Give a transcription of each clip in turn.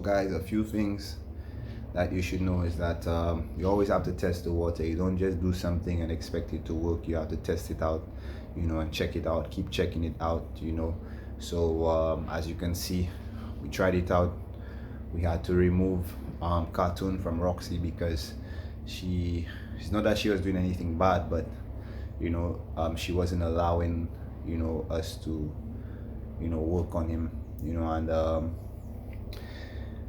guys, a few things that you should know is that you always have to test the water. You don't just do something and expect it to work. You have to test it out, and check it out. Keep checking it out, So as you can see, we tried it out. We had to remove Cartoon from Roxy because it's not that she was doing anything bad, but she wasn't allowing us to work on him, and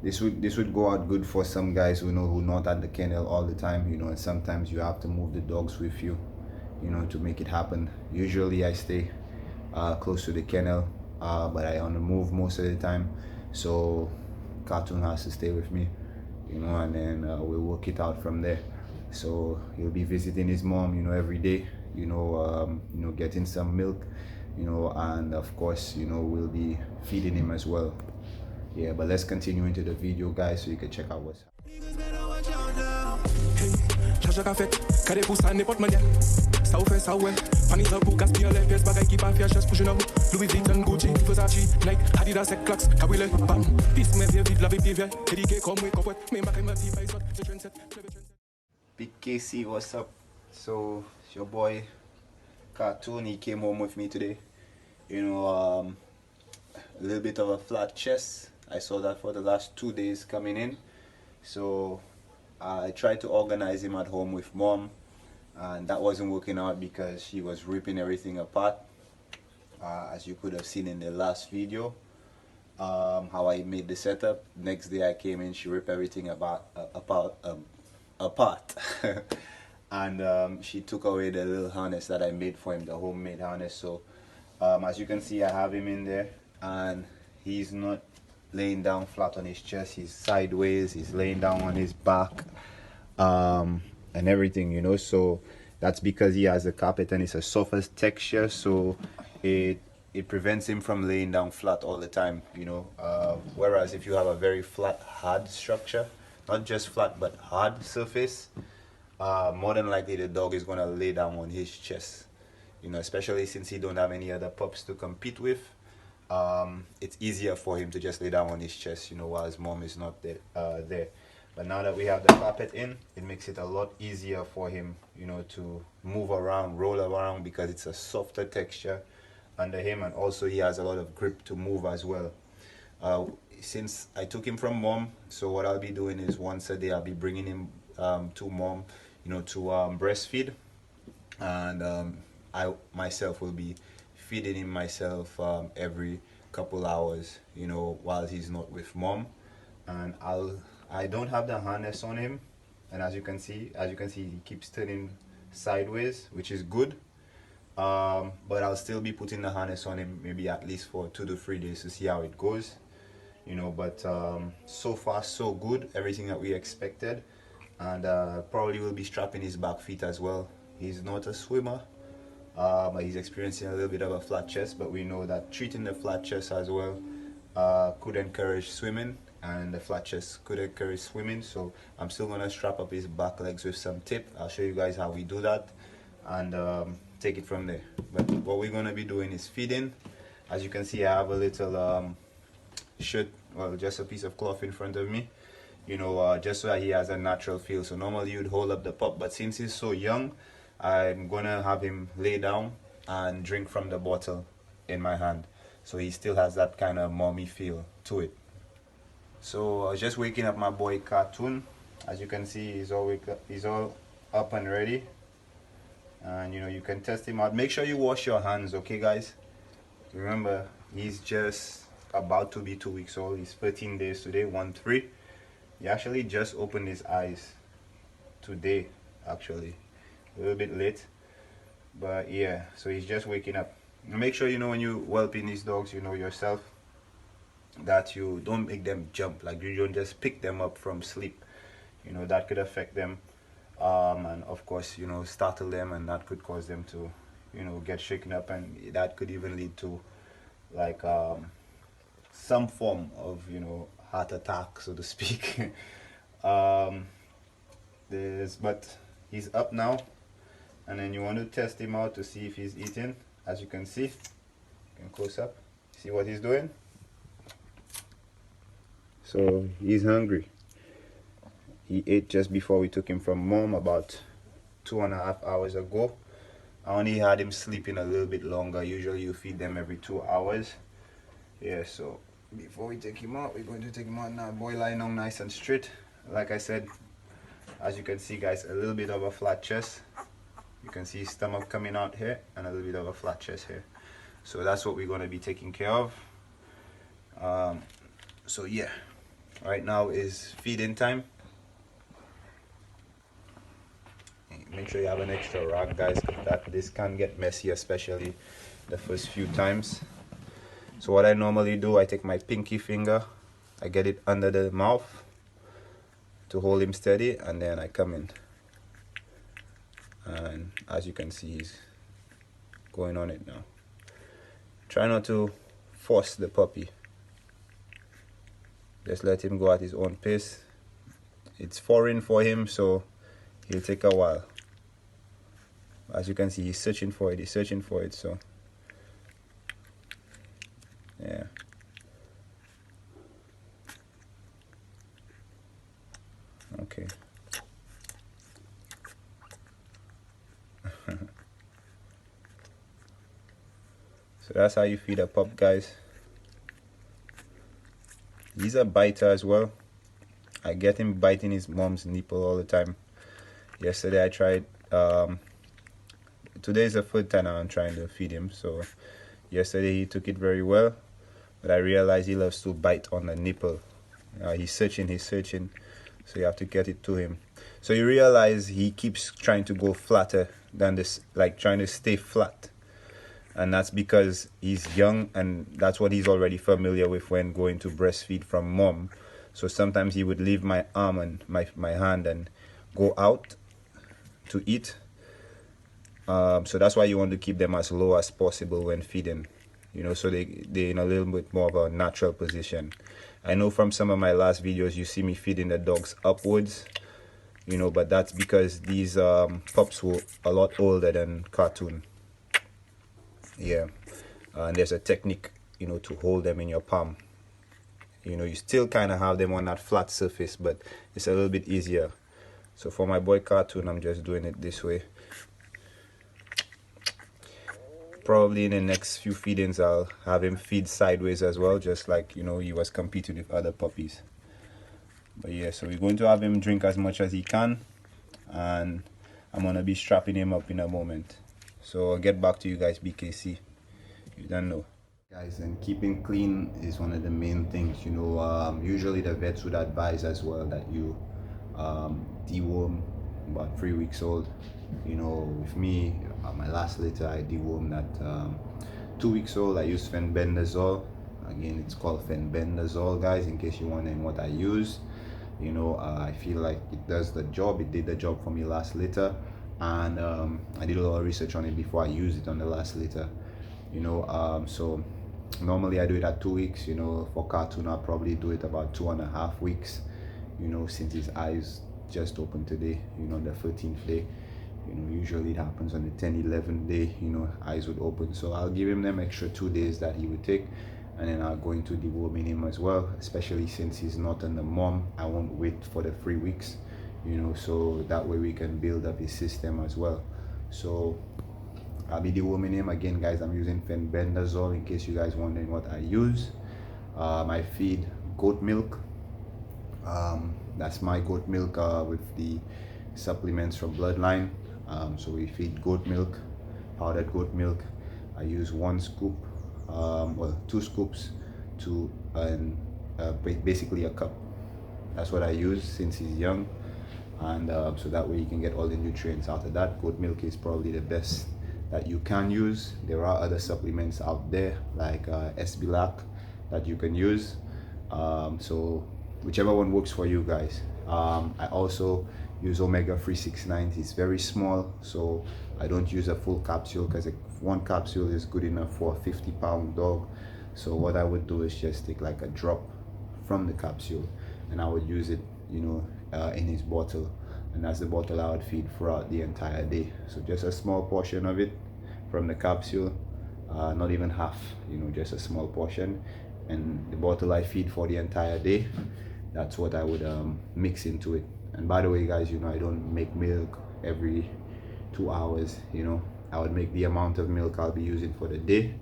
this would go out good for some guys who not at the kennel all the time, and sometimes you have to move the dogs with you, to make it happen. Usually I stay close to the kennel, but I on the move most of the time, so Cartoon has to stay with me, and then we'll work it out from there. So he'll be visiting his mom, every day, getting some milk, and of course, we'll be feeding him as well. Yeah, but let's continue into the video, guys, so you can check out what's Big KC, what's up? So it's your boy Cartoon. He came home with me today. A little bit of a flat chest. I saw that for the last 2 days coming in. So I tried to organize him at home with mom, and that wasn't working out because she was ripping everything apart, as you could have seen in the last video, how I made the setup. Next day I came in, she ripped everything apart. And she took away the little harness that I made for him, the homemade harness. So as you can see, I have him in there, and he's not laying down flat on his chest. He's sideways, he's laying down on his back, and everything, so that's because he has a carpet and it's a softer texture, so it prevents him from laying down flat all the time, whereas if you have a very flat, hard structure, not just flat but hard surface, more than likely the dog is going to lay down on his chest, especially since he don't have any other pups to compete with. It's easier for him to just lay down on his chest, while his mom is not there. But now that we have the carpet in, it makes it a lot easier for him, to move around, roll around, because it's a softer texture under him, and also he has a lot of grip to move as well. Since I took him from mom, so what I'll be doing is once a day I'll be bringing him to mom, to breastfeed, and I myself will be feeding him myself every couple hours, while he's not with mom. And I don't have the harness on him, and as you can see he keeps turning sideways, which is good, but I'll still be putting the harness on him maybe at least for 2 to 3 days to see how it goes, but so far so good, everything that we expected. And probably will be strapping his back feet as well. He's not a swimmer, but he's experiencing a little bit of a flat chest, but we know that treating the flat chest as well could encourage swimming, and the flat chest could encourage swimming. So I'm still going to strap up his back legs with some tape. I'll show you guys how we do that, and take it from there. But what we're going to be doing is feeding. As you can see, I have a little shirt, well, just a piece of cloth in front of me, just so that he has a natural feel. So normally you'd hold up the pup, but since he's so young, I'm gonna have him lay down and drink from the bottle in my hand, so he still has that kind of mommy feel to it. So I was just waking up my boy Cartoon. As you can see, he's all up and ready, and you can test him out. Make sure you wash your hands, okay guys? Remember, he's just about to be 2 weeks old. He's 13 days today, 1-3. He actually just opened his eyes today, actually a little bit late, but yeah, so he's just waking up. Make sure when you whelping these dogs, yourself, that you don't make them jump. Like, you don't just pick them up from sleep, that could affect them, and of course startle them, and that could cause them to get shaken up, and that could even lead to like some form of heart attack, so to speak. But he's up now, and then you want to test him out to see if he's eating. As you can see, you can close up, see what he's doing. So he's hungry. He ate just before we took him from mom about 2.5 hours ago. I only had him sleeping a little bit longer. Usually you feed them every 2 hours. Yeah, so before we take him out, we're going to take him out now. Boy lying down nice and straight. Like I said, as you can see guys, a little bit of a flat chest. You can see his stomach coming out here and a little bit of a flat chest here. So that's what we're going to be taking care of. So yeah, right now is feeding time. Make sure you have an extra rag guys, because this can get messy, especially the first few times. So what I normally do, I take my pinky finger, I get it under the mouth to hold him steady, and then I come in. And as you can see, he's going on it now. Try not to force the puppy. Just let him go at his own pace. It's foreign for him, so it'll take a while. As you can see, he's searching for it, so yeah. Okay. So that's how you feed a pup, guys. He's a biter as well. I get him biting his mom's nipple all the time. Yesterday I tried, today is the third time I'm trying to feed him. So yesterday he took it very well, but I realized he loves to bite on the nipple. He's searching, so you have to get it to him. So you realize he keeps trying to go flatter than this, like trying to stay flat. And that's because he's young, and that's what he's already familiar with when going to breastfeed from mom. So sometimes he would leave my arm and my hand and go out to eat. So that's why you want to keep them as low as possible when feeding, you know, so they're in a little bit more of a natural position. I know from some of my last videos you see me feeding the dogs upwards, you know, but that's because these pups were a lot older than cartoon. Yeah, and there's a technique, you know, to hold them in your palm. You know, you still kind of have them on that flat surface, but it's a little bit easier. So for my boy cartoon, I'm just doing it this way. Probably in the next few feedings I'll have him feed sideways as well, just like, you know, he was competing with other puppies. But yeah, so we're going to have him drink as much as he can, and I'm gonna be strapping him up in a moment. So I'll get back to you guys, BKC. You don't know. Guys, and keeping clean is one of the main things, you know. Usually the vets would advise as well that you deworm about 3 weeks old. You know, with me, my last litter I dewormed at 2 weeks old. I used fenbendazole. Again, it's called fenbendazole, guys, in case you're wondering what I use. You know, I feel like it does the job. It did the job for me last litter, and I did a lot of research on it before I used it on the last litter. You know, so normally I do it at 2 weeks. You know, for cartoon I'll probably do it about 2.5 weeks, you know, since his eyes just opened today, you know, the 13th day. You know, usually it happens on the 10th, 11th day, you know, eyes would open. So I'll give him them extra 2 days that he would take, and then I'll go into deworming him as well, especially since he's not on the mom. I won't wait for the 3 weeks, you know, so that way we can build up his system as well. So I'll be deworming him again, guys. I'm using fenbendazole in case you guys wondering what I use. I feed goat milk. That's my goat milk with the supplements from Bloodline. So we feed goat milk, powdered goat milk. I use 1 scoop, well, 2 scoops to basically a cup. That's what I use since he's young, and so that way you can get all the nutrients out of that. Goat milk is probably the best that you can use. There are other supplements out there like SBLAC that you can use, so whichever one works for you guys. I also use omega 369. It's very small, so I don't use a full capsule because 1 capsule is good enough for a 50-pound dog. So what I would do is just take like a drop from the capsule, and I would use it, you know, in his bottle, and that's the bottle I would feed throughout the entire day. So just a small portion of it from the capsule, not even half, you know, just a small portion, and the bottle I feed for the entire day, that's what I would mix into it. And by the way guys, you know, I don't make milk every 2 hours, you know. I would make the amount of milk I'll be using for the day,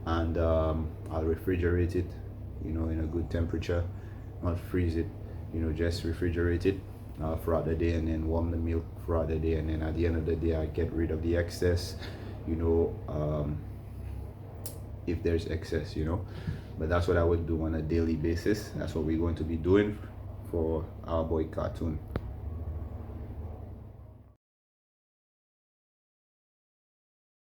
and I'll refrigerate it, you know, in a good temperature, not freeze it, you know, just refrigerate it throughout the day, and then warm the milk throughout the day, and then at the end of the day I get rid of the excess, you know, if there's excess, you know. But that's what I would do on a daily basis. That's what we're going to be doing for our boy Cartoon.